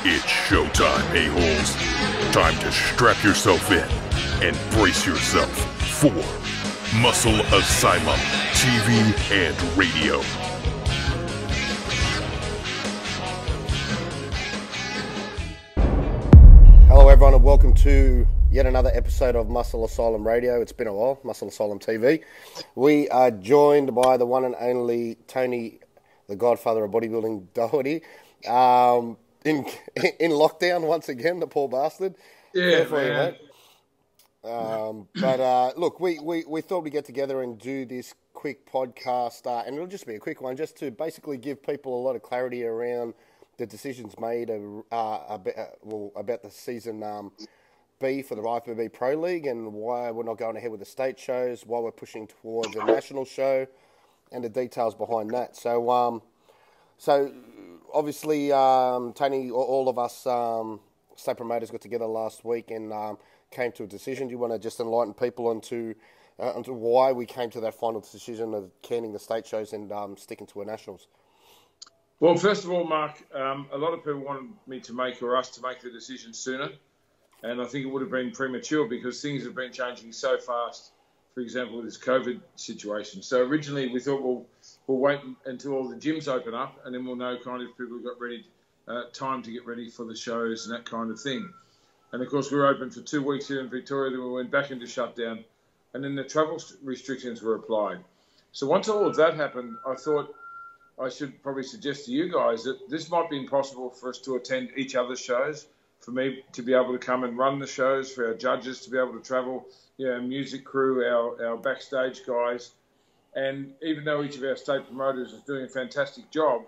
It's showtime, a-holes. Time to strap yourself in and brace yourself for Muscle Asylum TV and radio. Hello everyone and welcome to yet another episode of Muscle Asylum Radio. It's been a while, Muscle Asylum TV. We are joined by the one and only Tony, the godfather of bodybuilding, DOHERTY. In lockdown once again, the poor bastard. Yeah, for you, man. But look, we thought we'd get together and do this quick podcast, and it'll just be a quick one, just to basically give people a lot of clarity around the decisions made about the season B for the IFBB Pro League and why we're not going ahead with the state shows, why we're pushing towards a national show, and the details behind that. So obviously, Tony, all of us state promoters got together last week and came to a decision. Do you want to just enlighten people onto why we came to that final decision of canning the state shows and sticking to our nationals? Well, first of all, Mark, a lot of people wanted me to make, or us to make, the decision sooner. And I think it would have been premature because things have been changing so fast, for example, with this COVID situation. So originally we thought, we'll wait until all the gyms open up and then we'll know kind of if people have got ready, time to get ready for the shows and that kind of thing. And of course we were open for 2 weeks here in Victoria, then we went back into shutdown and then the travel restrictions were applied. So once all of that happened, I thought I should probably suggest to you guys that this might be impossible for us to attend each other's shows, for me to be able to come and run the shows, for our judges to be able to travel, our music crew, our backstage guys. And even though each of our state promoters is doing a fantastic job,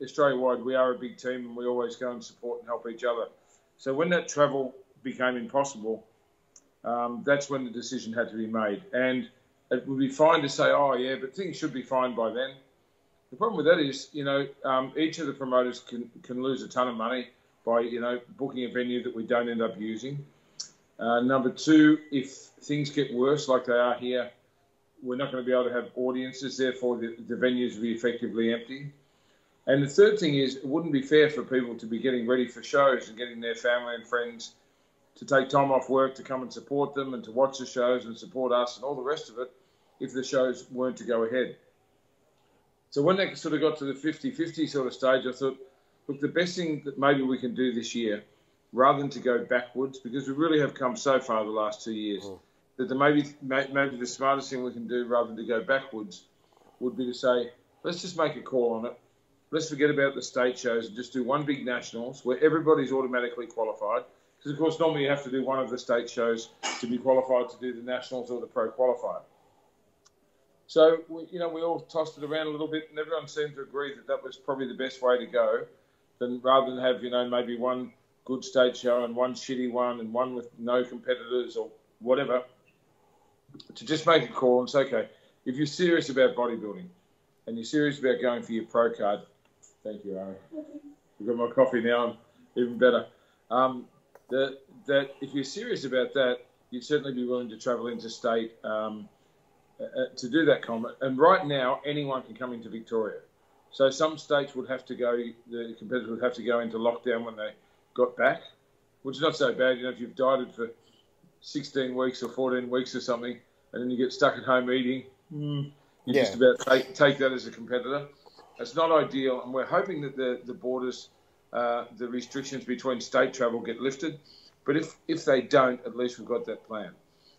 Australia-wide, we are a big team and we always go and support and help each other. So when that travel became impossible, that's when the decision had to be made. And it would be fine to say, oh, yeah, but things should be fine by then. The problem with that is, each of the promoters can lose a ton of money by, booking a venue that we don't end up using. Number two, if things get worse like they are here, we're not going to be able to have audiences, therefore the venues will be effectively empty. And the third thing is, it wouldn't be fair for people to be getting ready for shows and getting their family and friends to take time off work to come and support them and to watch the shows and support us and all the rest of it if the shows weren't to go ahead. So when that sort of got to the 50-50 sort of stage, I thought, look, the best thing that maybe we can do this year, rather than to go backwards, because we really have come so far the last 2 years, that maybe the smartest thing we can do rather than to go backwards would be to say, let's just make a call on it. Let's forget about the state shows and just do one big nationals where everybody's automatically qualified. Because, of course, normally you have to do one of the state shows to be qualified to do the nationals or the pro qualifier. So, we all tossed it around a little bit and everyone seemed to agree that that was probably the best way to go, than rather than have, maybe one good state show and one shitty one and one with no competitors or whatever, to just make a call and say, okay, if you're serious about bodybuilding and you're serious about going for your pro card, thank you, Ari. I've got my coffee now, even better. That if you're serious about that, you'd certainly be willing to travel interstate to do that comment. And right now, anyone can come into Victoria. So some states would have to go, the competitors would have to go into lockdown when they got back, which is not so bad. If you've dieted for 16 weeks or 14 weeks or something, and then you get stuck at home eating, just about take that as a competitor. It's not ideal, and we're hoping that the borders, the restrictions between state travel get lifted. But if they don't, at least we've got that plan.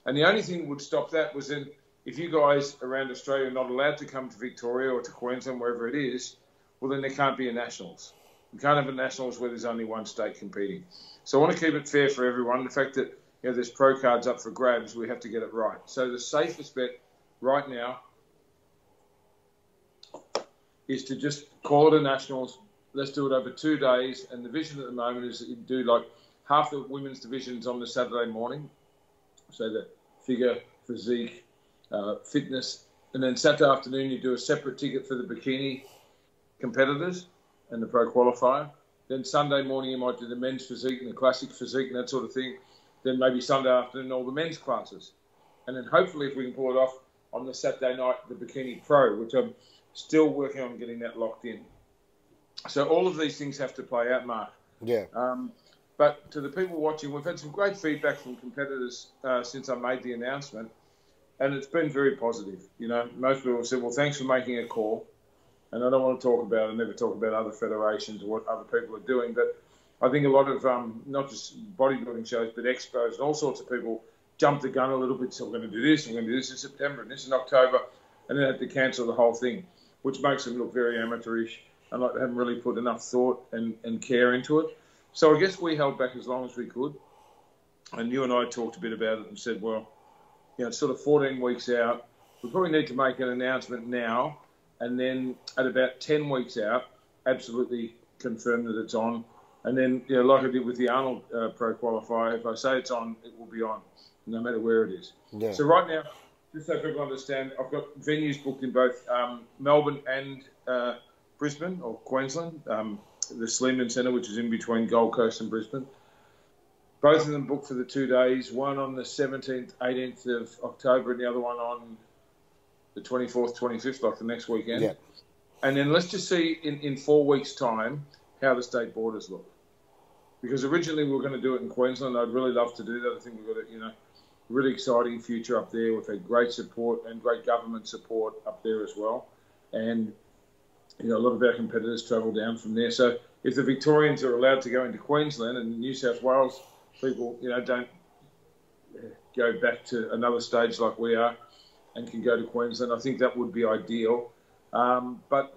And the only thing that would stop that was then, if you guys around Australia are not allowed to come to Victoria or to Queensland, wherever it is, well, then there can't be a Nationals. We can't have a Nationals where there's only one state competing. So I want to keep it fair for everyone. The fact that there's pro cards up for grabs, we have to get it right. So the safest bet right now is to just call it a Nationals. Let's do it over 2 days. And the vision at the moment is that you do like half the women's divisions on the Saturday morning. So the figure, physique, fitness, and then Saturday afternoon you do a separate ticket for the bikini competitors and the pro qualifier. Then Sunday morning you might do the men's physique and the classic physique and that sort of thing. Then maybe Sunday afternoon all the men's classes. And then hopefully if we can pull it off on the Saturday night, the bikini pro, which I'm still working on getting that locked in. So all of these things have to play out, Mark. Yeah. But to the people watching, we've had some great feedback from competitors since I made the announcement, and it's been very positive. You know, most people have said, well, thanks for making a call. And I don't want to talk about and never talk about other federations or what other people are doing, but I think a lot of not just bodybuilding shows, but expos and all sorts of people jumped the gun a little bit. So we're going to do this, we're going to do this in September, and this in October, and then had to cancel the whole thing, which makes them look very amateurish and like they haven't really put enough thought and care into it. So I guess we held back as long as we could. And you and I talked a bit about it and said, well, you know, it's sort of 14 weeks out. We probably need to make an announcement now. And then at about 10 weeks out, absolutely confirm that it's on. And then, you know, like I did with the Arnold Pro Qualifier, if I say it's on, it will be on, no matter where it is. Yeah. So right now, just so people understand, I've got venues booked in both Melbourne and Brisbane, or Queensland, the Sleeman Centre, which is in between Gold Coast and Brisbane. Both of them booked for the 2 days, one on the 17th, 18th of October, and the other one on the 24th, 25th, like the next weekend. Yeah. And then let's just see in 4 weeks' time how the state borders look. Because originally we were going to do it in Queensland. I'd really love to do that. I think we've got a really exciting future up there. We've had great support and great government support up there as well. And, you know, a lot of our competitors travel down from there. So if the Victorians are allowed to go into Queensland and New South Wales people, you know, don't go back to another stage like we are, and can go to Queensland, I think that would be ideal. But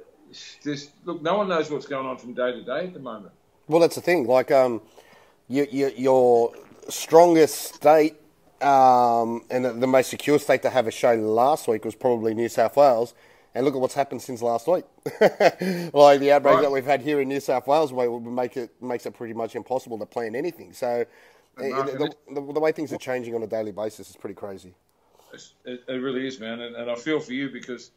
look, no one knows what's going on from day to day at the moment. Well, that's the thing. Like, your strongest state and the most secure state to have a show last week was probably New South Wales. And look at what's happened since last week. Like the outbreak that we've had here in New South Wales makes it pretty much impossible to plan anything. So the way things are changing on a daily basis is pretty crazy. It really is, man. And I feel for you because,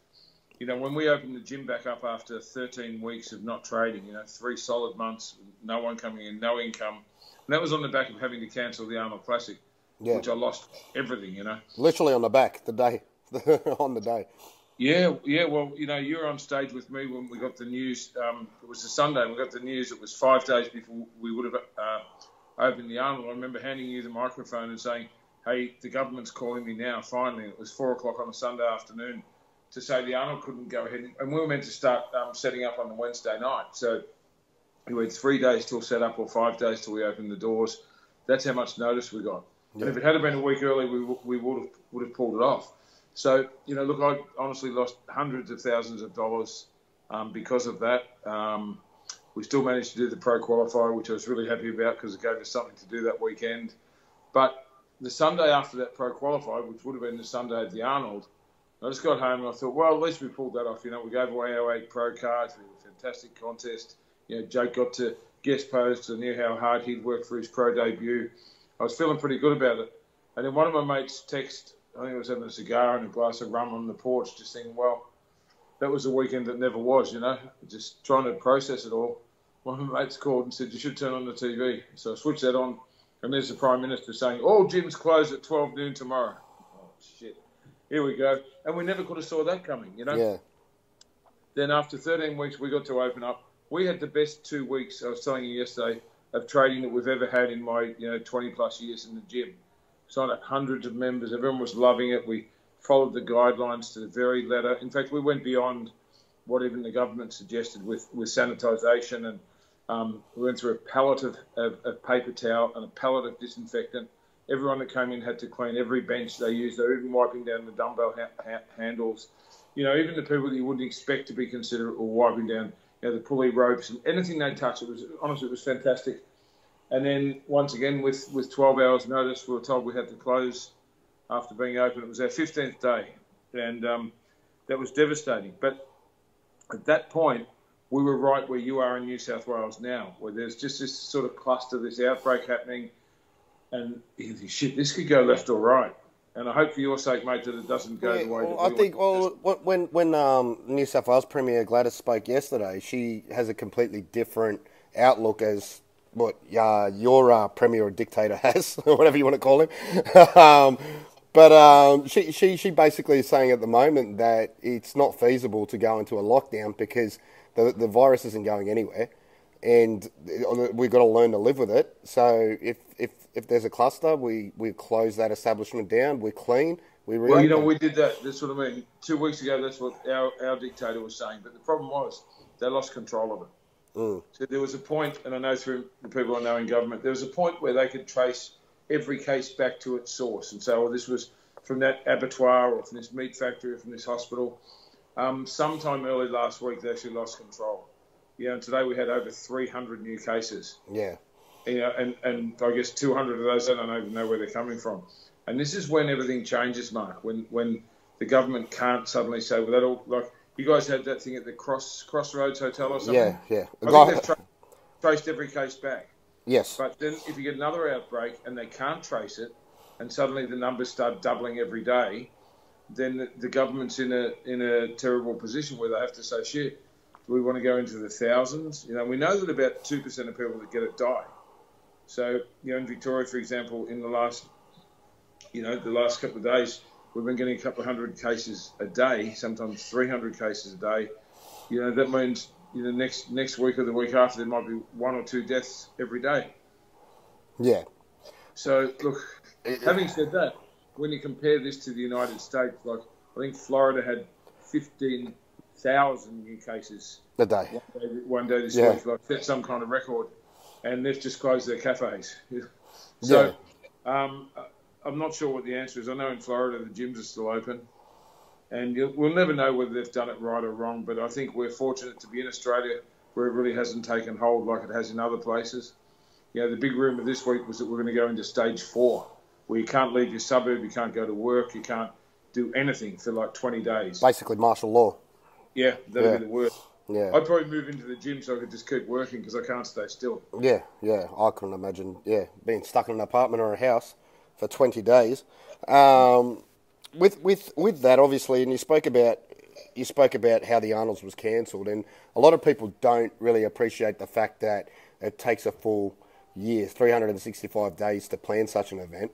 you know, when we opened the gym back up after 13 weeks of not trading, you know, 3 solid months, no one coming in, no income. And that was on the back of having to cancel the Arnold Classic, which I lost everything, you know. Literally on the back, the day, on the day. Yeah. Well, you know, you were on stage with me when we got the news. It was a Sunday. We got the news. It was 5 days before we would have opened the Arnold. I remember handing you the microphone and saying, hey, the government's calling me now, finally. It was 4 o'clock on a Sunday afternoon to say the Arnold couldn't go ahead. And we were meant to start setting up on the Wednesday night. So we had 3 days till set up or 5 days till we opened the doors. That's how much notice we got. Yeah. And if it had been a week early, we would have pulled it off. So, you know, look, I honestly lost hundreds of thousands of dollars because of that. We still managed to do the Pro Qualifier, which I was really happy about because it gave us something to do that weekend. But the Sunday after that Pro Qualifier, which would have been the Sunday at the Arnold, I just got home and I thought, well, at least we pulled that off. You know, we gave away our 8 Pro cards. We had a fantastic contest. You know, Jake got to guest post. I knew how hard he'd worked for his pro debut. I was feeling pretty good about it. And then one of my mates texted, I think I was having a cigar and a glass of rum on the porch, just thinking, well, that was a weekend that never was, you know, just trying to process it all. One of my mates called and said, you should turn on the TV. So I switched that on. And there's the Prime Minister saying, all gyms close at 12 noon tomorrow. Oh, shit. Here we go. And we never could have saw that coming, you know? Yeah. Then after 13 weeks, we got to open up. We had the best 2 weeks, I was telling you yesterday, of trading that we've ever had in my, 20-plus years in the gym. Signed up hundreds of members. Everyone was loving it. We followed the guidelines to the very letter. In fact, we went beyond what even the government suggested with sanitisation, and we went through a pallet of paper towel and a pallet of disinfectant. Everyone that came in had to clean every bench they used. They were even wiping down the dumbbell handles. You know, even the people that you wouldn't expect to be considerate were wiping down, the pulley ropes and anything they touched. It was fantastic. And then once again, with 12 hours notice, we were told we had to close after being open. It was our 15th day, and that was devastating. But at that point, we were right where you are in New South Wales now, where there's just this sort of cluster, this outbreak happening, and you think, shit, this could go left or right. And I hope for your sake, mate, that it doesn't go the way that we want. When New South Wales Premier Gladys spoke yesterday, she has a completely different outlook as what your Premier or dictator has, or whatever you want to call him. But she basically is saying at the moment that it's not feasible to go into a lockdown because the virus isn't going anywhere. and we've got to learn to live with it. So if there's a cluster, we close that establishment down, we clean, we reopen. Well, you know, we did that. That's what I mean. 2 weeks ago, that's what our dictator was saying. But the problem was they lost control of it. Mm. So there was a point, and I know through the people I know in government, there was a point where they could trace every case back to its source and say, oh, this was from that abattoir or from this meat factory or from this hospital. Sometime early last week, they actually lost control. You know, and today we had over 300 new cases. Yeah. You know, and I guess 200 of those, I don't even know where they're coming from. And this is when everything changes, Mark, when the government can't suddenly say, well, that all, like, you guys had that thing at the Crossroads Hotel or something? Yeah. I think they've traced every case back. Yes. But then if you get another outbreak and they can't trace it, and suddenly the numbers start doubling every day, then the government's in a terrible position where they have to say, shit, do we want to go into the thousands? You know, we know that about 2% of people that get it die. So, you know, in Victoria, for example, in the last couple of days, we've been getting a couple of hundred cases a day, sometimes 300 cases a day. You know, that means, you know, next week or the week after, there might be 1 or 2 deaths every day. Yeah. So, look, having said that, when you compare this to the United States, like, I think Florida had 15,000 new cases a day. One day this week, like, that's some kind of record. And they've just closed their cafes. So, I'm not sure what the answer is. I know in Florida the gyms are still open. And we'll never know whether they've done it right or wrong, but I think we're fortunate to be in Australia where it really hasn't taken hold like it has in other places. You know, the big rumour this week was that we're going to go into stage 4, where you can't leave your suburb, you can't go to work, you can't do anything for like 20 days. Basically martial law. Yeah, that'd be the worst. Yeah. I'd probably move into the gym so I could just keep working because I can't stay still. Yeah. I couldn't imagine, being stuck in an apartment or a house for 20 days. With that, obviously, and you spoke about how the Arnold's was cancelled, and a lot of people don't really appreciate the fact that it takes a full year, 365 days to plan such an event.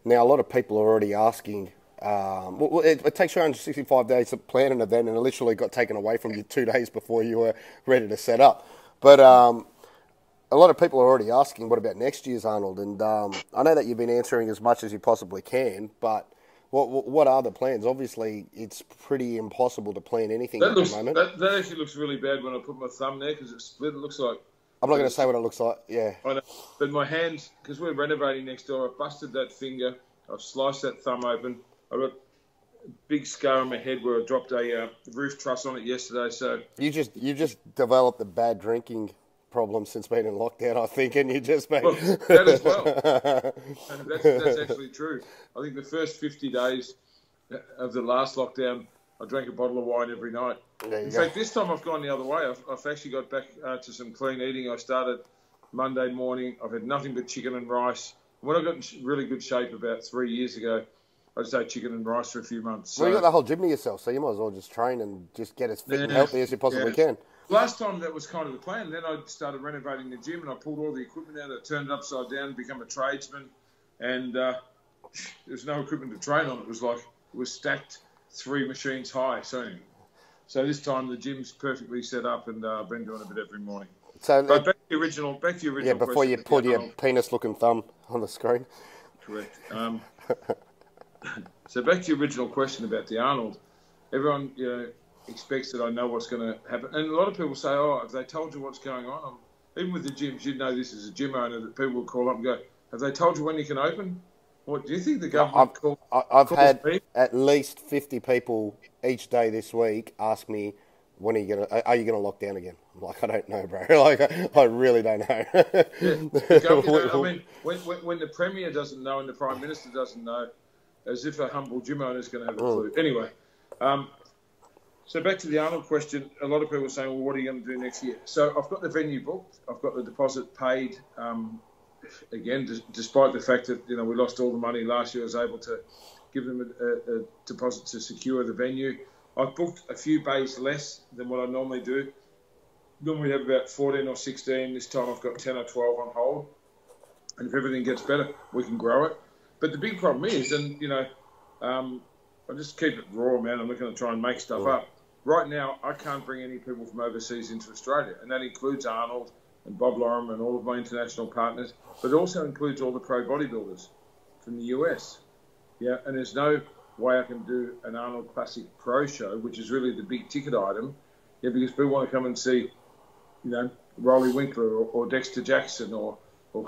Now, a lot of people are already asking, it takes 365 days to plan an event, and it literally got taken away from you 2 days before you were ready to set up. But a lot of people are already asking, what about next year's Arnold? And I know that you've been answering as much as you possibly can, but what are the plans? Obviously, it's pretty impossible to plan anything at the moment. That actually looks really bad when I put my thumb there because it's split. It looks like... I'm not going to say what it looks like, yeah. I know, but my hands, because we're renovating next door, I busted that finger, I've sliced that thumb open, I've got a big scar on my head where I dropped a roof truss on it yesterday, so... You just developed a bad drinking problem since being in lockdown, I think, and you just been... Well, that as well. And that's actually true. I think the first 50 days of the last lockdown, I drank a bottle of wine every night. In fact, this time I've gone the other way. I've actually got back to some clean eating. I started Monday morning. I've had nothing but chicken and rice. When I got in really good shape about 3 years ago, I just ate chicken and rice for a few months. Well, you got the whole gym to yourself, so you might as well just train and just get as fit and healthy as you possibly can. Last time that was kind of the plan. Then I started renovating the gym and I pulled all the equipment out. I turned it upside down, become a tradesman, and there's no equipment to train on. It was stacked 3 machines high. So this time the gym's perfectly set up, and I've been doing a bit every morning. So back to the original. Yeah, before you put your penis-looking thumb on the screen. Correct. So back to your original question about the Arnold. Everyone, expects that I know what's going to happen, and a lot of people say, "Oh, have they told you what's going on?" Even with the gyms, you'd know this as a gym owner that people will call up and go, "Have they told you when you can open?" What do you think the government I've had at least 50 people each day this week ask me, "When are you going to lock down again?" I'm like, "I don't know, bro. Like, I really don't know." I mean, when the Premier doesn't know and the Prime Minister doesn't know, as if a humble gym owner is going to have a clue. Anyway, so back to the Arnold question. A lot of people are saying, "Well, what are you going to do next year?" So I've got the venue booked. I've got the deposit paid. Again, despite the fact that we lost all the money last year, I was able to give them a deposit to secure the venue. I've booked a few bays less than what I normally do. Normally we have about 14 or 16. This time I've got 10 or 12 on hold. And if everything gets better, we can grow it. But the big problem is, I just keep it raw, man. I'm not going to try and make stuff up. Right now, I can't bring any people from overseas into Australia, and that includes Arnold, and Bob Lorem and all of my international partners, but it also includes all the pro bodybuilders from the US. Yeah, and there's no way I can do an Arnold Classic Pro show, which is really the big ticket item, because people want to come and see, Rolly Winkler or Dexter Jackson or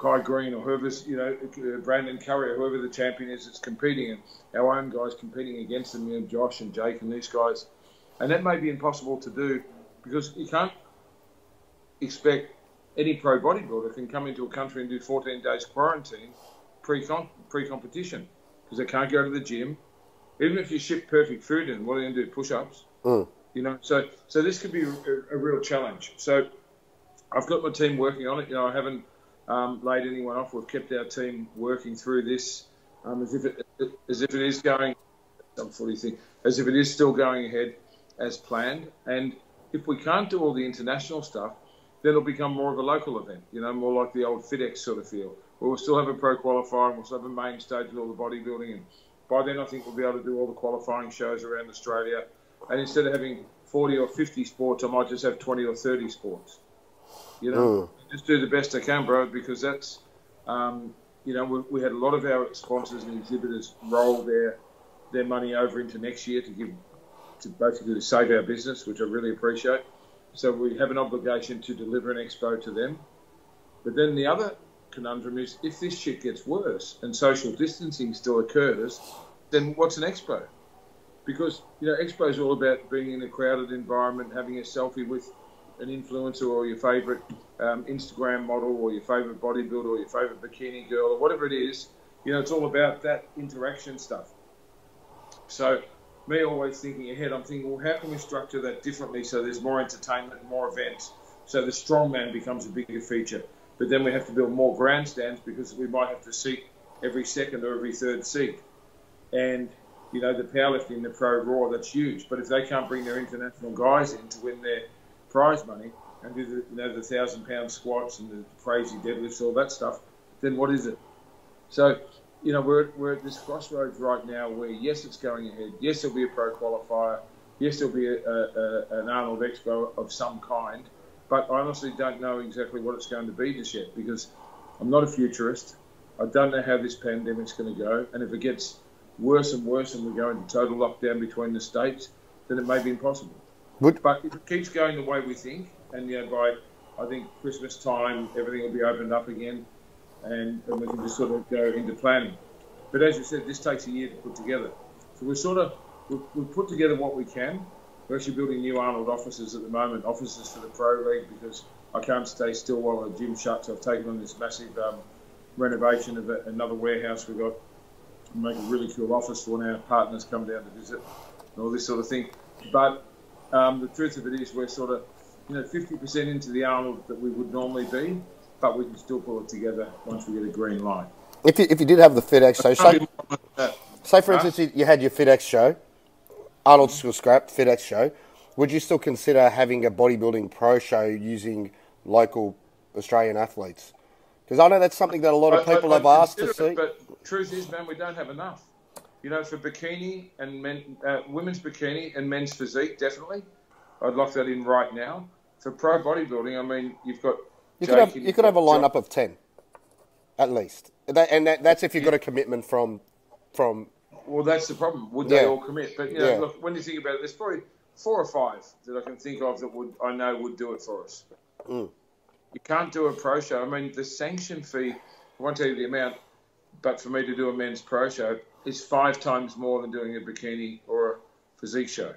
Kai Green or whoever's, Brandon Curry or whoever the champion is that's competing, and our own guys competing against them, Josh and Jake and these guys. And that may be impossible to do because you can't expect any pro bodybuilder can come into a country and do 14 days quarantine pre-competition because they can't go to the gym. Even if you ship perfect food in, what are you going to do? Push-ups? So this could be a real challenge. So I've got my team working on it. I haven't laid anyone off. We've kept our team working through this as if it is going. As if it is still going ahead as planned. And if we can't do all the international stuff, then it'll become more of a local event. More like the old FedEx sort of feel, where we'll still have a pro qualifier and we'll still have a main stage with all the bodybuilding. And by then, I think we'll be able to do all the qualifying shows around Australia. And instead of having 40 or 50 sports, I might just have 20 or 30 sports. Just do the best I can, bro, because that's, we had a lot of our sponsors and exhibitors roll their money over into next year to basically save our business, which I really appreciate. So we have an obligation to deliver an expo to them. But then the other conundrum is if this shit gets worse and social distancing still occurs, then what's an expo? Because, expo is all about being in a crowded environment, having a selfie with an influencer or your favourite Instagram model or your favourite bodybuilder or your favourite bikini girl or whatever it is. It's all about that interaction stuff. So me always thinking ahead, I'm thinking, well, how can we structure that differently so there's more entertainment and more events, so the strongman becomes a bigger feature. But then we have to build more grandstands because we might have to seat every second or every third seat. And, the powerlifting, the pro raw, that's huge. But if they can't bring their international guys in to win their prize money and do the 1,000-pound squats and the crazy deadlifts, all that stuff, then what is it? So, we're at this crossroads right now where, yes, it's going ahead. Yes, there'll be a pro qualifier. Yes, there'll be an Arnold Expo of some kind. But I honestly don't know exactly what it's going to be just yet because I'm not a futurist. I don't know how this pandemic's going to go. And if it gets worse and worse and we go into total lockdown between the states, then it may be impossible. But if it keeps going the way we think, and by, I think, Christmas time, everything will be opened up again, and we can just sort of go into planning. But as you said, this takes a year to put together. So we've put together what we can. We're actually building new Arnold offices at the moment, offices for the Pro League, because I can't stay still while the gym shuts. I've taken on this massive renovation of another warehouse we've got to make a really cool office for when our partners come down to visit and all this sort of thing. But the truth of it is we're sort of 50% into the Arnold that we would normally be, but we can still pull it together once we get a green light. If you did have the FedEx show, say for instance you had your FedEx show, Arnold's still scrapped, FedEx show, would you still consider having a bodybuilding pro show using local Australian athletes? Because I know that's something that a lot of people have asked to see. But truth is, man, we don't have enough. For bikini and women's bikini and men's physique, definitely. I'd lock that in right now. For pro bodybuilding, I mean, you've got... You could have a lineup of 10, at least. That's if you've got a commitment from... Well, that's the problem. Would they all commit? But, look, when you think about it, there's probably 4 or 5 that I can think of that I know would do it for us. You can't do a pro show. I mean, the sanction fee, I won't tell you the amount, but for me to do a men's pro show is 5 times more than doing a bikini or a physique show.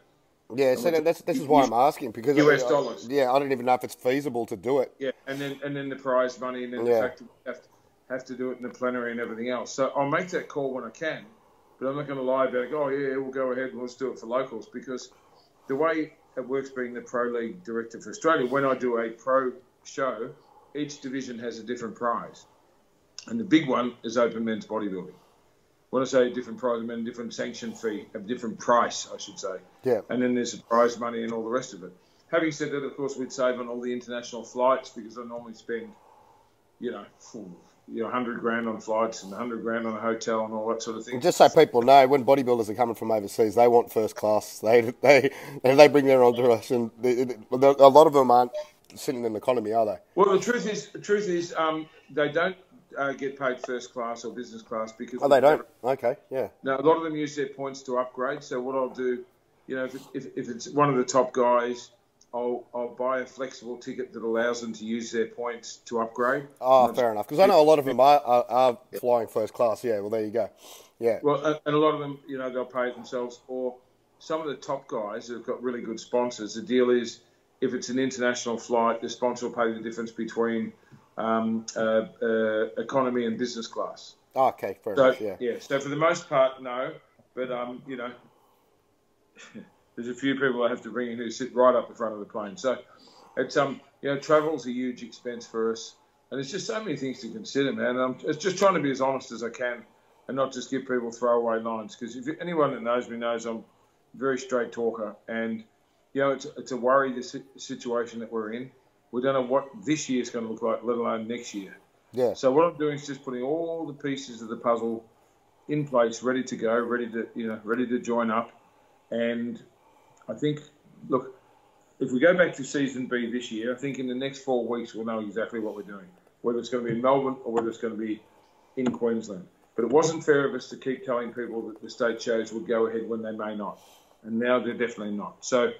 Yeah, so this is why I'm asking, because US dollars. Yeah, I don't even know if it's feasible to do it. Yeah, and then the prize money, and then the fact that we have to do it in the plenary and everything else. So I'll make that call when I can, but I'm not going to lie about it. Oh yeah, we'll go ahead and let's do it for locals, because the way it works, being the Pro League director for Australia, when I do a pro show, each division has a different prize, and the big one is open men's bodybuilding. When I say a different prize, I mean a different sanction fee, a different price, I should say. Yeah. And then there's the prize money and all the rest of it. Having said that, of course, we'd save on all the international flights, because I normally spend, 100 grand on flights and 100 grand on a hotel and all that sort of thing. Just so people know, when bodybuilders are coming from overseas, they want first class. They bring their own direction. A lot of them aren't sitting in economy, are they? Well, the truth is, they don't get paid first class or business class because. Oh, they don't. Okay, yeah. Now, a lot of them use their points to upgrade. So what I'll do, if it's one of the top guys, I'll buy a flexible ticket that allows them to use their points to upgrade. Oh, fair enough. Because I know a lot of them are flying first class. Yeah, well, there you go. Yeah. Well, and a lot of them, they'll pay it themselves. Or some of the top guys who've got really good sponsors, the deal is if it's an international flight, the sponsor will pay the difference between economy and business class. Oh, okay, fair enough, yeah. Yeah, so for the most part, no. But, there's a few people I have to bring in who sit right up the front of the plane. So it's, travel's a huge expense for us. And there's just so many things to consider, man. I'm just trying to be as honest as I can and not just give people throwaway lines. Because if anyone that knows me knows I'm a very straight talker. And, it's a worry, the situation that we're in. We don't know what this year's going to look like, let alone next year. Yeah. So what I'm doing is just putting all the pieces of the puzzle in place, ready to go, ready to join up. And I think, look, if we go back to season B this year, I think in the next 4 weeks we'll know exactly what we're doing, whether it's going to be in Melbourne or whether it's going to be in Queensland. But it wasn't fair of us to keep telling people that the state shows would go ahead when they may not. And now they're definitely not. So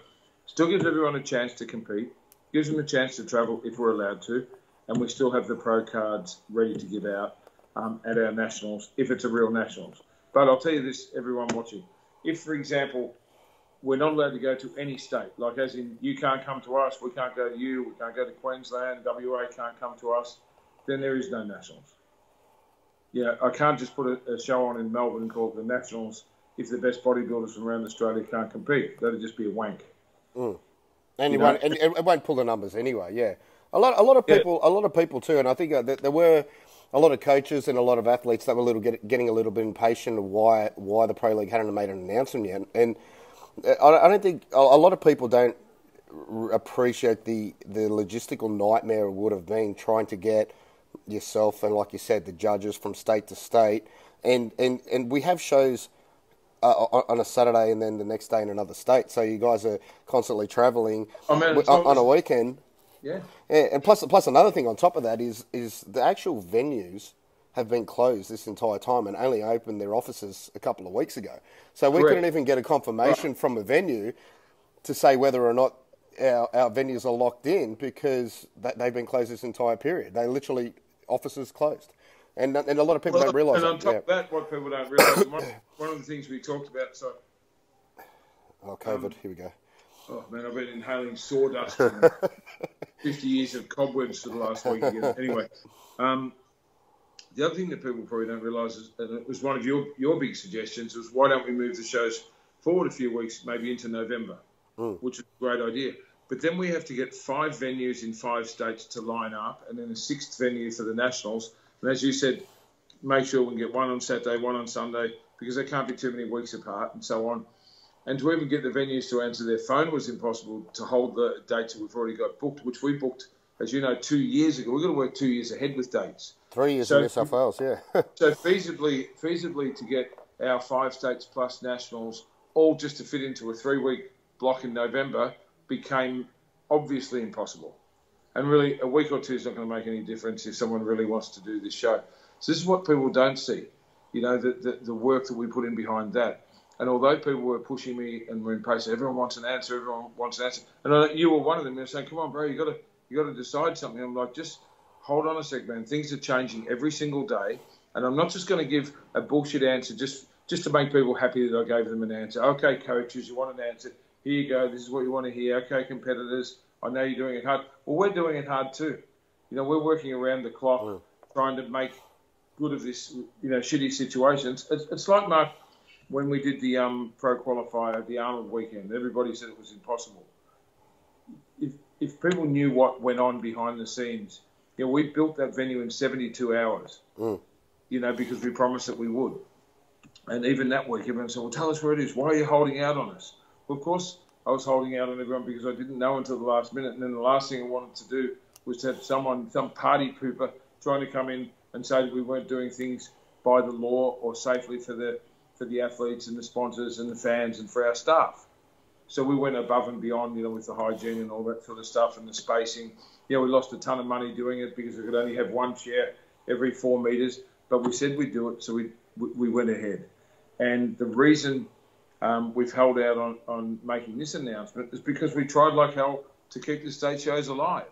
still gives everyone a chance to compete, gives them a chance to travel if we're allowed to, and we still have the pro cards ready to give out at our nationals, if it's a real nationals. But I'll tell you this, everyone watching. If, for example, we're not allowed to go to any state, like as in you can't come to us, we can't go to you, we can't go to Queensland, WA can't come to us, then there is no nationals. I can't just put a show on in Melbourne and call it the Nationals if the best bodybuilders from around Australia can't compete. That'd just be a wank. Mm. And it won't pull the numbers anyway. Yeah, a lot of people too. And I think there were a lot of coaches and a lot of athletes that were getting a little bit impatient of why the Pro League hadn't made an announcement yet. And I don't think a lot of people don't appreciate the logistical nightmare it would have been trying to get yourself and, like you said, the judges from state to state, and we have shows on a Saturday and then the next day in another state. So you guys are constantly travelling on a weekend. Yeah. And plus another thing on top of that is the actual venues have been closed this entire time and only opened their offices a couple of weeks ago. So we couldn't even get a confirmation from a venue to say whether or not our venues are locked in because they've been closed this entire period. They literally, offices closed. And a lot of people don't realise that. And on top of that, what people don't realise, one of the things we talked about, COVID, here we go. Oh, man, I've been inhaling sawdust and 50 years of cobwebs for the last week again. Anyway, the other thing that people probably don't realise is, and it was one of your big suggestions, was why don't we move the shows forward a few weeks, maybe into November, which is a great idea. But then we have to get 5 venues in 5 states to line up and then a 6th venue for the Nationals. And as you said, make sure we can get one on Saturday, one on Sunday, because they can't be too many weeks apart and so on. And to even get the venues to answer their phone was impossible to hold the dates that we've already got booked, which we booked, as you know, 2 years ago. We've got to work 2 years ahead with dates. 3 years in New South Wales, yeah. So feasibly to get our 5 states plus nationals all just to fit into a 3-week block in November became obviously impossible. And really, a week or two is not going to make any difference if someone really wants to do this show. So this is what people don't see, the work that we put in behind that. And although people were pushing me and were impatient, everyone wants an answer. And you were one of them. You're saying, "Come on, bro, you got to decide something." I'm like, just hold on a sec, man. Things are changing every single day, and I'm not just going to give a bullshit answer just to make people happy that I gave them an answer. Okay, coaches, you want an answer? Here you go. This is what you want to hear. Okay, competitors, I know you're doing it hard. Well, we're doing it hard too. We're working around the clock trying to make good of this, shitty situations. It's like, Mark, when we did the Pro Qualifier, the Arnold weekend, everybody said it was impossible. If people knew what went on behind the scenes, we built that venue in 72 hours, because we promised that we would. And even that week, everyone said, well, tell us where it is. Why are you holding out on us? Well, of course, I was holding out on everyone because I didn't know until the last minute. And then the last thing I wanted to do was to have some party pooper trying to come in and say that we weren't doing things by the law or safely for the athletes and the sponsors and the fans and for our staff. So we went above and beyond, with the hygiene and all that sort of stuff and the spacing. We lost a ton of money doing it because we could only have one chair every 4 meters. But we said we'd do it, so we went ahead. And the reason we've held out on making this announcement is because we tried like hell to keep the state shows alive.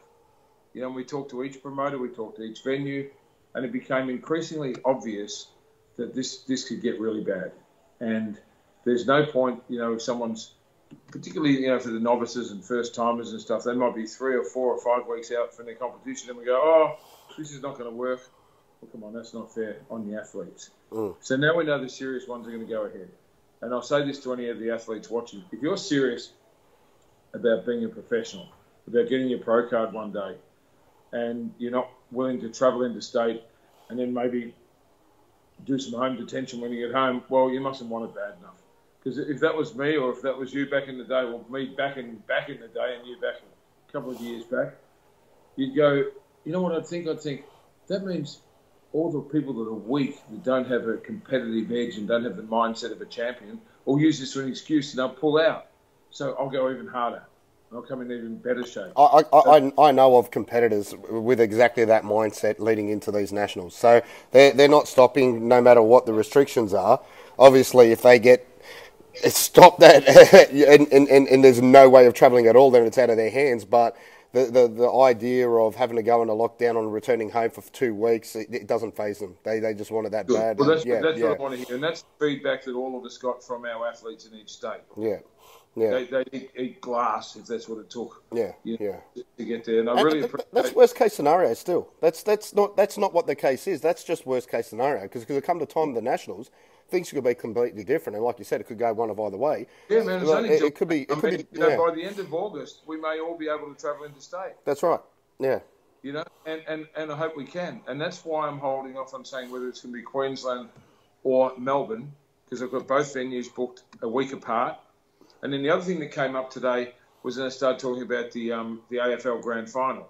And we talked to each promoter, we talked to each venue, and it became increasingly obvious that this could get really bad. And there's no point, if someone's, particularly, for the novices and first timers and stuff, they might be 3 or 4 or 5 weeks out from their competition, and we go, oh, this is not going to work. Well, come on, that's not fair on the athletes. So now we know the serious ones are going to go ahead. And I'll say this to any of the athletes watching. If you're serious about being a professional, about getting your pro card one day, and you're not willing to travel interstate and then maybe do some home detention when you get home, well, you mustn't want it bad enough. Because if that was me, or if that was you back in the day, well, me back in the day and you back a couple of years back, you'd go, you know what I'd think? I'd think, that means all the people that are weak, that don't have a competitive edge and don't have the mindset of a champion, will use this as an excuse and they'll pull out. So I'll go even harder. I'll come in even better shape. I know of competitors with exactly that mindset leading into these nationals. So they're not stopping no matter what the restrictions are. Obviously, if they get stopped that and there's no way of travelling at all, then it's out of their hands. But the idea of having to go into lockdown and returning home for 2 weeks, it doesn't faze them. They just want it that bad. Well, that's what I want to hear. And that's the feedback that all of us got from our athletes in each state. Yeah. They eat glass if that's what it took. To get there, and I really appreciate. That's worst case scenario. Still, that's not what the case is. That's just worst case scenario because it come to time of the nationals, things could be completely different. And like you said, it could go one of either way. Yeah, man. It could be. By the end of August, we may all be able to travel interstate. That's right. Yeah. And I hope we can. And that's why I'm holding off on saying whether it's going to be Queensland or Melbourne because I've got both venues booked a week apart. And then the other thing that came up today was then I started talking about the AFL Grand Final,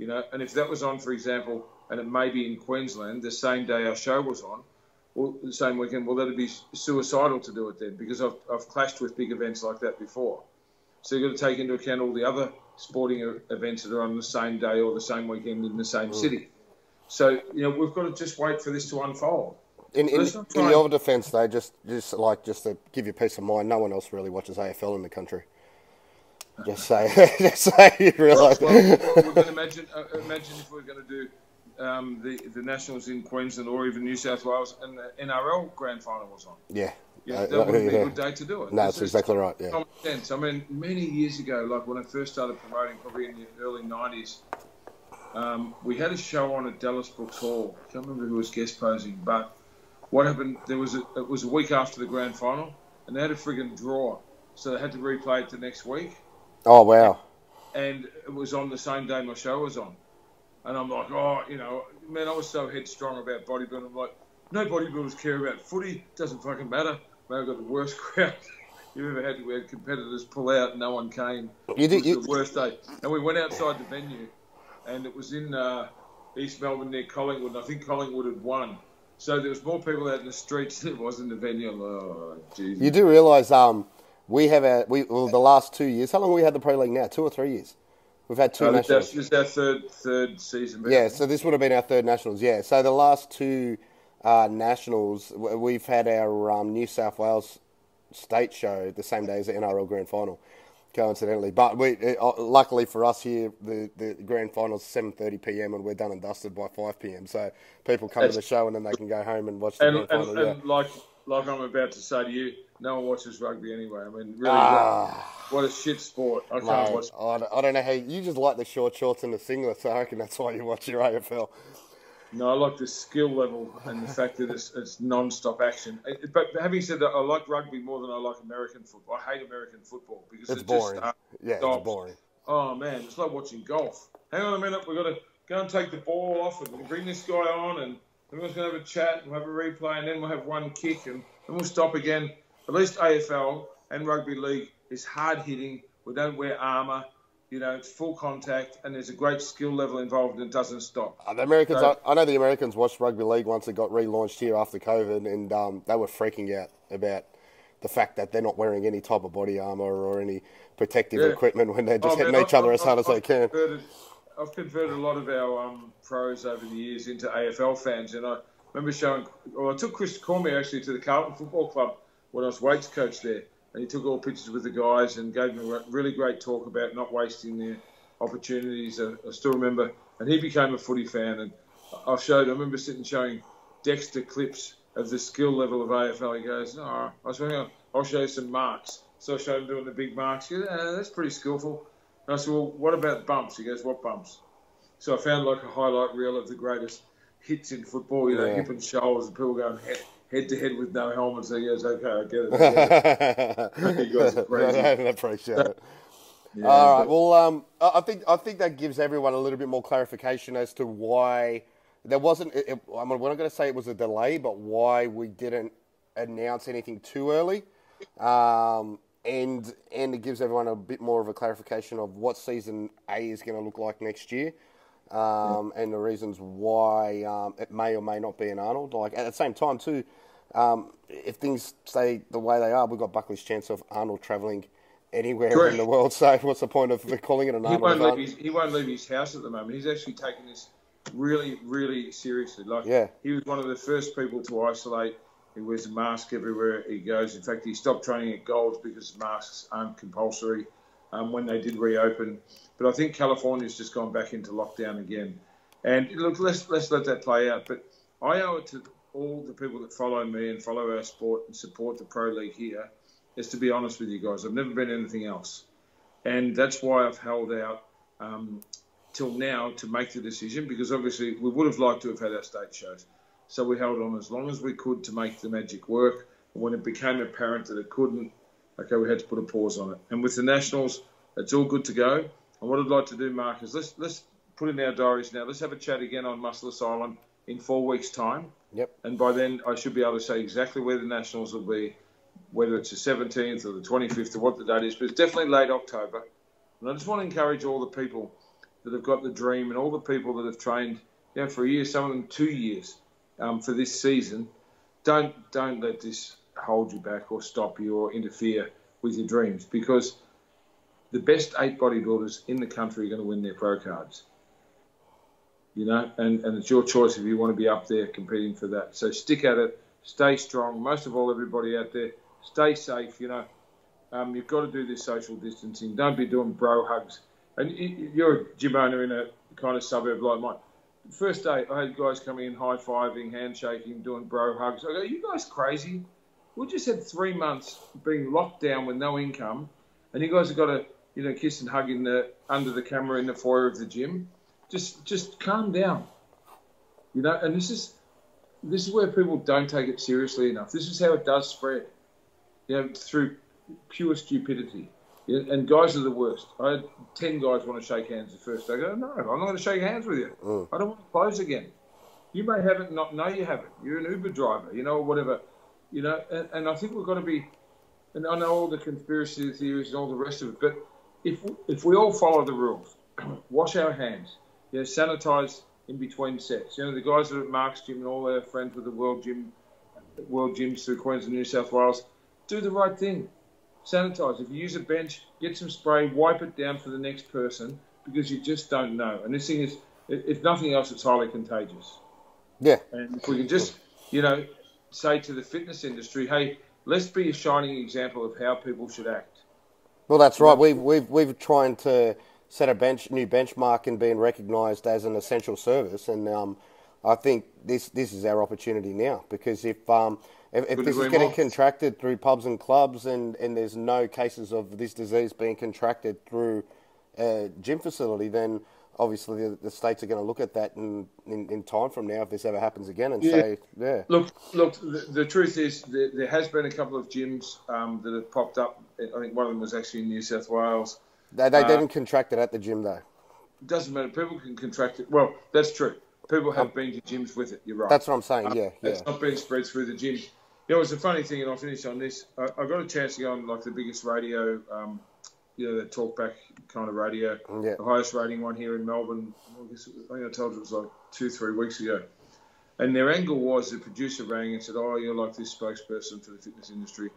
and if that was on, for example, and it may be in Queensland, the same day our show was on, or the same weekend, well, that'd be suicidal to do it then because I've clashed with big events like that before. So you've got to take into account all the other sporting events that are on the same day or the same weekend in the same city. So, we've got to just wait for this to unfold. In your defence, though, just to give you peace of mind, no one else really watches AFL in the country. Just say you realise. Well, we're going to imagine if we're going to do the Nationals in Queensland or even New South Wales and the NRL Grand Final was on. Yeah. That would be a good day to do it. No, that's exactly right. Yeah. Common sense. I mean, many years ago, like when I first started promoting, probably in the early '90s. We had a show on at Dallas Brooks Hall. I can't remember who was guest posing, but what happened? It was a week after the grand final, and they had a friggin' draw, so they had to replay it the next week. Oh wow! And it was on the same day my show was on, and I'm like, I was so headstrong about bodybuilding. I'm like, no bodybuilders care about footy. Doesn't fucking matter. Man, I've got the worst crowd you ever had. We had competitors pull out, and no one came. It was the worst day, and we went outside the venue. And it was in East Melbourne near Collingwood, and I think Collingwood had won. So there was more people out in the streets than there was in the venue. Oh, Jesus. You do realise we have the last 2 years. How long have we had the Pro League now? 2 or 3 years? We've had two nationals. This is our third season. Yeah, so this would have been our third nationals. Yeah, so the last 2 nationals, we've had our New South Wales state show the same day as the NRL Grand Final. Coincidentally, but luckily for us here, the grand final is 7:30 p.m. and we're done and dusted by 5 p.m. So people come to the show and then they can go home and watch the grand final. And like I'm about to say to you, no one watches rugby anyway. I mean, really, what a shit sport! I can't watch. I don't know how you just like the short shorts and the singlets. So I reckon that's why you watch your AFL. No, I like the skill level and the fact that it's non-stop action. But having said that, I like rugby more than I like American football. I hate American football because it's boring. It's boring. Oh, man, it's like watching golf. Hang on a minute, we've got to go and take the ball off and bring this guy on and everyone's going to have a chat and we'll have a replay and then we'll have one kick and then we'll stop again. At least AFL and rugby league is hard-hitting. We don't wear armour. It's full contact, and there's a great skill level involved, and it doesn't stop. The Americans, I know the Americans watched rugby league once it got relaunched here after COVID, and they were freaking out about the fact that they're not wearing any type of body armor or any protective equipment when they're just hitting each other as hard as they can. I've converted a lot of our pros over the years into AFL fans, and I remember I took Chris Cormier actually to the Carlton Football Club when I was weights coach there, and he took all pictures with the guys and gave them a really great talk about not wasting their opportunities. I still remember, and he became a footy fan, and I remember sitting showing Dexter clips of the skill level of AFL. He goes, I'll show you some marks. So I showed him doing the big marks. He goes, that's pretty skillful. And I said, well, what about bumps? He goes, what bumps? So I found like a highlight reel of the greatest hits in football, hip and shoulders, and people going head to head with no helmets. So he goes, okay, I get it. You guys are crazy. I appreciate it. Yeah, all right. Well, I think that gives everyone a little bit more clarification as to why there wasn't. we're not going to say it was a delay, but why we didn't announce anything too early, and it gives everyone a bit more of a clarification of what season A is going to look like next year, and the reasons why it may or may not be an Arnold. Like at the same time too, if things stay the way they are, we've got Buckley's chance of Arnold travelling anywhere in the world. So what's the point of calling it an Arnold? He won't leave his house at the moment. He's actually taking this really, really seriously. He was one of the first people to isolate. He wears a mask everywhere he goes. In fact, he stopped training at Golds because masks aren't compulsory when they did reopen. But I think California's just gone back into lockdown again. And look, let's let that play out. But I owe it to all the people that follow me and follow our sport and support the Pro League here, is to be honest with you guys. I've never been anything else. And that's why I've held out till now to make the decision, because obviously we would have liked to have had our state shows. So we held on as long as we could to make the magic work. And when it became apparent that it couldn't, okay, we had to put a pause on it. And with the Nationals, it's all good to go. And what I'd like to do, Mark, is let's put in our diaries now. Let's have a chat again on Muscle Asylum in 4 weeks' time. Yep. And by then, I should be able to say exactly where the Nationals will be, whether it's the 17th or the 25th or what the date is. But it's definitely late October. And I just want to encourage all the people that have got the dream and all the people that have trained for a year, some of them 2 years, for this season. Don't let this hold you back or stop you or interfere with your dreams, because the best 8 bodybuilders in the country are going to win their pro cards. And it's your choice if you want to be up there competing for that. So stick at it, stay strong. Most of all, everybody out there, stay safe. You've got to do this social distancing. Don't be doing bro hugs. And you're a gym owner in a kind of suburb like mine. First day, I had guys coming in high-fiving, handshaking, doing bro hugs. I go, you guys crazy? We just had 3 months being locked down with no income, and you guys have got to, kiss and hug under the camera in the foyer of the gym. Just calm down, And this is where people don't take it seriously enough. This is how it does spread, through pure stupidity. And guys are the worst. I had 10 guys want to shake hands the first day. I go, no, I'm not going to shake hands with you. I don't want to close again. You may have it and not know you have it. You're an Uber driver, or whatever. And I think we've got to be, and I know all the conspiracy theories and all the rest of it, but if we all follow the rules, wash our hands, sanitize in between sets. The guys that are at Mark's Gym and all their friends with the World Gyms through Queensland, New South Wales, do the right thing. Sanitize. If you use a bench, get some spray, wipe it down for the next person, because you just don't know. And this thing is, if nothing else, it's highly contagious. Yeah. And if we can just, say to the fitness industry, hey, let's be a shining example of how people should act. Well, that's right. We've trying to set a new benchmark and being recognised as an essential service, and I think this is our opportunity now, because if this is getting contracted through pubs and clubs, and there's no cases of this disease being contracted through a gym facility, then obviously the states are going to look at that in time from now, if this ever happens again, and say, yeah. Look. The truth is, there has been a couple of gyms that have popped up. I think one of them was actually in New South Wales. They didn't contract it at the gym, though. It doesn't matter. People can contract it. Well, that's true. People have been to gyms with it. You're right. That's what I'm saying. Yeah. It's not been spread through the gym. It's a funny thing, and I'll finish on this. I got a chance to go on the biggest radio, the talkback kind of radio, the highest rating one here in Melbourne. I think I told you it was 2-3 weeks ago. And their angle was, the producer rang and said, "Oh, you're like this spokesperson for the fitness industry.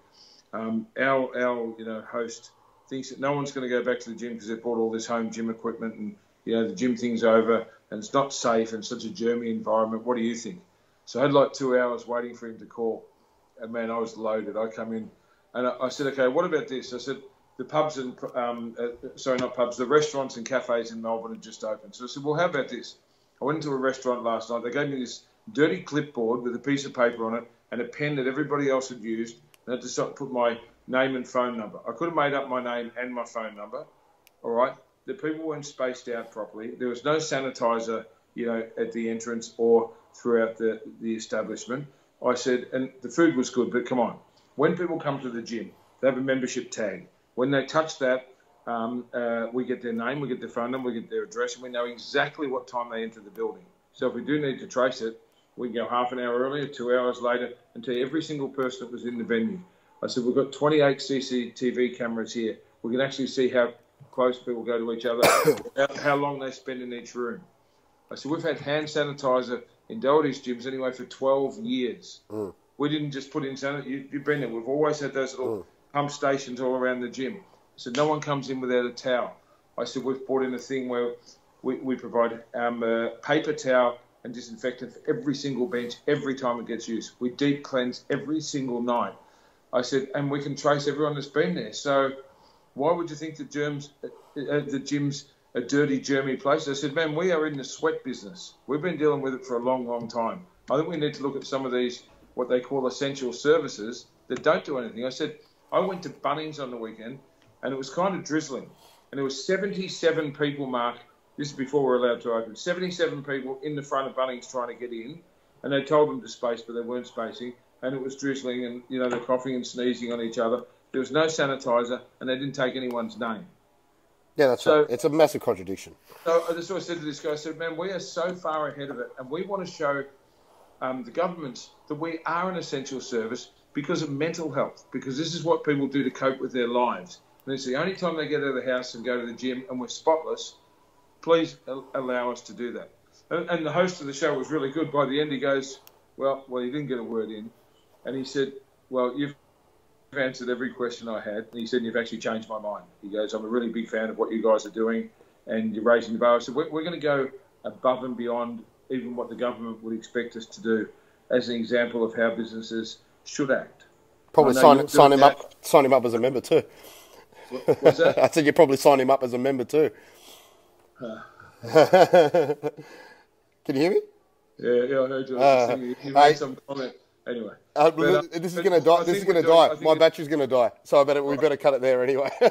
Our host thinks that no one's going to go back to the gym because they've bought all this home gym equipment and, the gym thing's over and it's not safe and such a germy environment. What do you think? So I had like 2 hours waiting for him to call. And, man, I was loaded. I come in and I said, okay, what about this? I said, the pubs and, the restaurants and cafes in Melbourne had just opened. So I said, well, how about this? I went into a restaurant last night. They gave me this dirty clipboard with a piece of paper on it and a pen that everybody else had used. And I had to put my name and phone number. I could have made up my name and my phone number, all right? The people weren't spaced out properly. There was no sanitizer, at the entrance or throughout the establishment. I said, and the food was good, but come on. When people come to the gym, they have a membership tag. When they touch that, we get their name, we get their phone number, we get their address, and we know exactly what time they enter the building. So if we do need to trace it, we can go half an hour earlier, 2 hours later, and tell every single person that was in the venue. I said, we've got 28 CCTV cameras here. We can actually see how close people go to each other, how long they spend in each room. I said, we've had hand sanitizer in Doherty's gyms anyway for 12 years. We didn't just put in sanitizer. You've been there. We've always had those little pump stations all around the gym. I said, no one comes in without a towel. I said, we've brought in a thing where we provide a paper towel and disinfectant for every single bench every time it gets used. We deep cleanse every single night. I said, and we can trace everyone that's been there. So why would you think the gym's a dirty, germy place? I said, man, we are in the sweat business. We've been dealing with it for a long, long time. I think we need to look at some of these, what they call essential services that don't do anything. I said, I went to Bunnings on the weekend and it was kind of drizzling. And there was 77 people, Mark, this is before we're allowed to open, 77 people in the front of Bunnings trying to get in. And they told them to space, but they weren't spacing. And it was drizzling and, they're coughing and sneezing on each other. There was no sanitizer and they didn't take anyone's name. Yeah, that's right. It's a massive contradiction. So that's what I said to this guy. I said, man, we are so far ahead of it. And we want to show the governments that we are an essential service because of mental health, because this is what people do to cope with their lives. And it's the only time they get out of the house and go to the gym and we're spotless. Please allow us to do that. And the host of the show was really good. By the end, he goes, well, he didn't get a word in. And he said, well, you've answered every question I had. And he said, you've actually changed my mind. He goes, I'm a really big fan of what you guys are doing and you're raising the bar. I said, we're going to go above and beyond even what the government would expect us to do as an example of how businesses should act. Probably sign him up as a member too. What's that? I said you probably sign him up as a member too. Can you hear me? Yeah, I heard you. You made some comment. Anyway, this is going to die. This is going to die. My battery's going to die. So we better cut it there anyway. I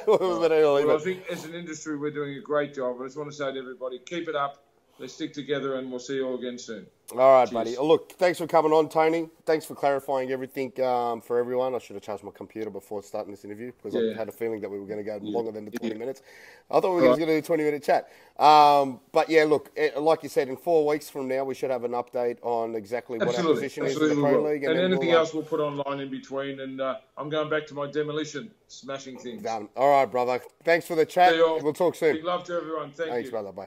think as an industry, we're doing a great job. I just want to say to everybody, keep it up. Let's stick together, and we'll see you all again soon. All right, buddy. Look, thanks for coming on, Tony. Thanks for clarifying everything for everyone. I should have charged my computer before starting this interview because I had a feeling that we were going to go longer than the 20 minutes. I thought we were going to do a 20-minute chat. But, yeah, look, like you said, in 4 weeks from now, we should have an update on exactly what our position is in the Pro League. And anything else we'll put online in between. And I'm going back to my demolition, smashing things. Done. All right, brother. Thanks for the chat. We'll talk soon. Big love to everyone. Thanks, brother. Bye.